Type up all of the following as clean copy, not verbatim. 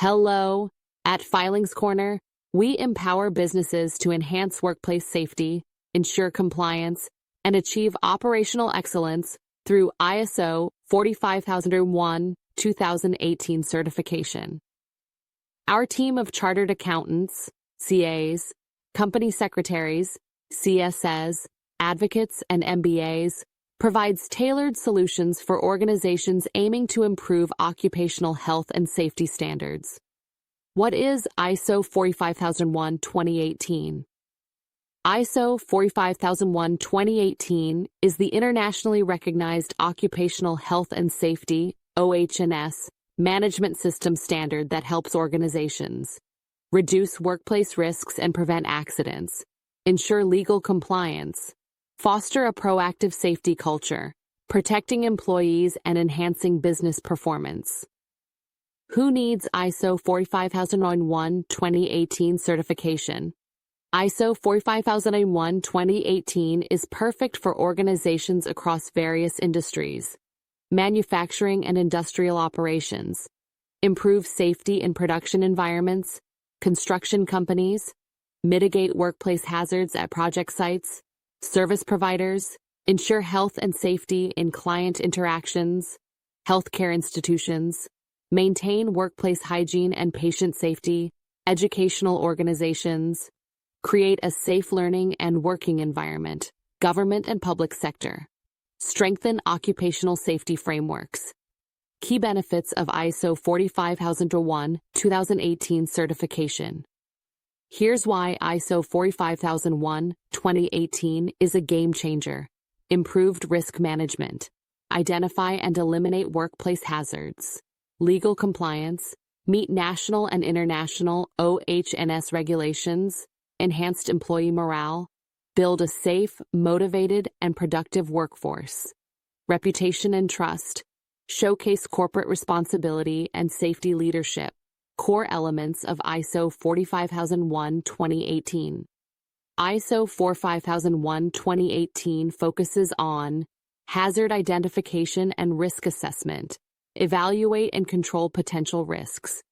Hello. At Filings Corner, we empower businesses to enhance workplace safety, ensure compliance, and achieve operational excellence through ISO 45001-2018 certification. Our team of chartered accountants, CAs, company secretaries, CSS, advocates, and MBAs provides tailored solutions for organizations aiming to improve occupational health and safety standards. What is ISO 45001-2018? ISO 45001-2018 is the internationally recognized occupational health and safety (OHSMS) management system standard that helps organizations reduce workplace risks and prevent accidents, ensure legal compliance, foster a proactive safety culture, protecting employees and enhancing business performance. Who needs ISO 45001-2018 certification? ISO 45001-2018 is perfect for organizations across various industries, manufacturing and industrial operations, improve safety in production environments, construction companies, mitigate workplace hazards at project sites, service providers, ensure health and safety in client interactions, healthcare institutions, maintain workplace hygiene and patient safety, educational organizations, create a safe learning and working environment, government and public sector, strengthen occupational safety frameworks. Key benefits of ISO 45001-2018 certification. Here's why ISO 45001-2018 is a game changer. Improved risk management. Identify and eliminate workplace hazards. Legal compliance. Meet national and international OHSMS regulations. Enhanced employee morale. Build a safe, motivated, and productive workforce. Reputation and trust. Showcase corporate responsibility and safety leadership. Core elements of ISO 45001-2018. ISO 45001-2018 focuses on hazard identification and risk assessment, evaluate and control potential risks,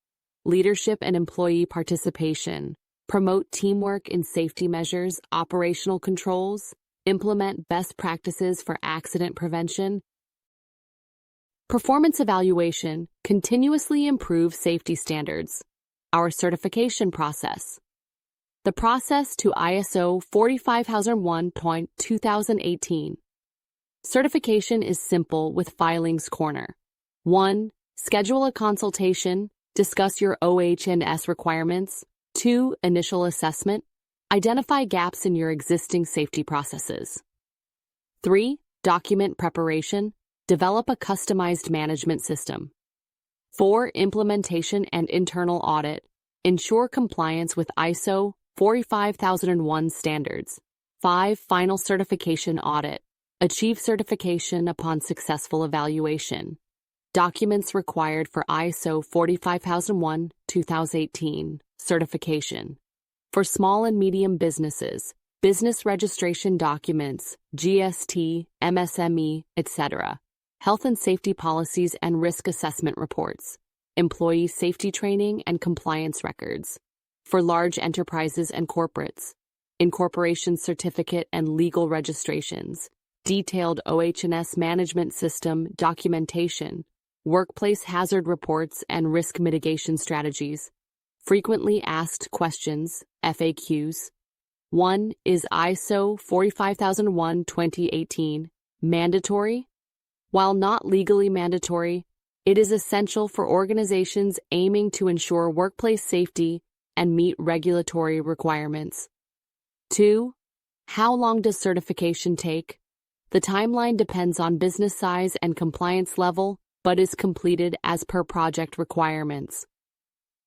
leadership and employee participation, promote teamwork in safety measures, operational controls, implement best practices for accident prevention. Performance evaluation, continuously improve safety standards. Our certification process. The process to ISO 45001-2018. Certification is simple with Filings Corner. 1. Schedule a consultation, discuss your OHSMS requirements. 2. Initial assessment, identify gaps in your existing safety processes. 3. Document preparation, develop a customized management system. 4. Implementation and internal audit, ensure compliance with ISO 45001 standards. 5. Final certification audit, achieve certification upon successful evaluation. Documents required for ISO 45001-2018 certification. For small and medium businesses, business registration documents, GST, MSME, etc. Health and safety policies and risk assessment reports, employee safety training and compliance records. For large enterprises and corporates, incorporation certificate and legal registrations, detailed OHSMS management system documentation, workplace hazard reports and risk mitigation strategies. Frequently asked questions, FAQs. 1. Is ISO 45001-2018 mandatory? While not legally mandatory, it is essential for organizations aiming to ensure workplace safety and meet regulatory requirements. 2. How long does certification take? The timeline depends on business size and compliance level, but is completed as per project requirements.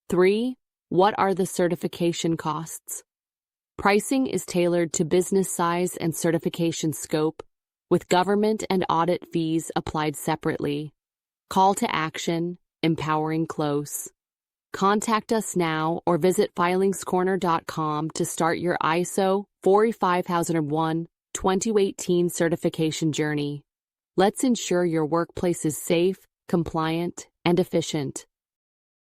3. What are the certification costs? Pricing is tailored to business size and certification scope, with government and audit fees applied separately. Call to action, empowering close. Contact us now or visit filingscorner.com to start your ISO 45001-2018 certification journey. Let's ensure your workplace is safe, compliant, and efficient.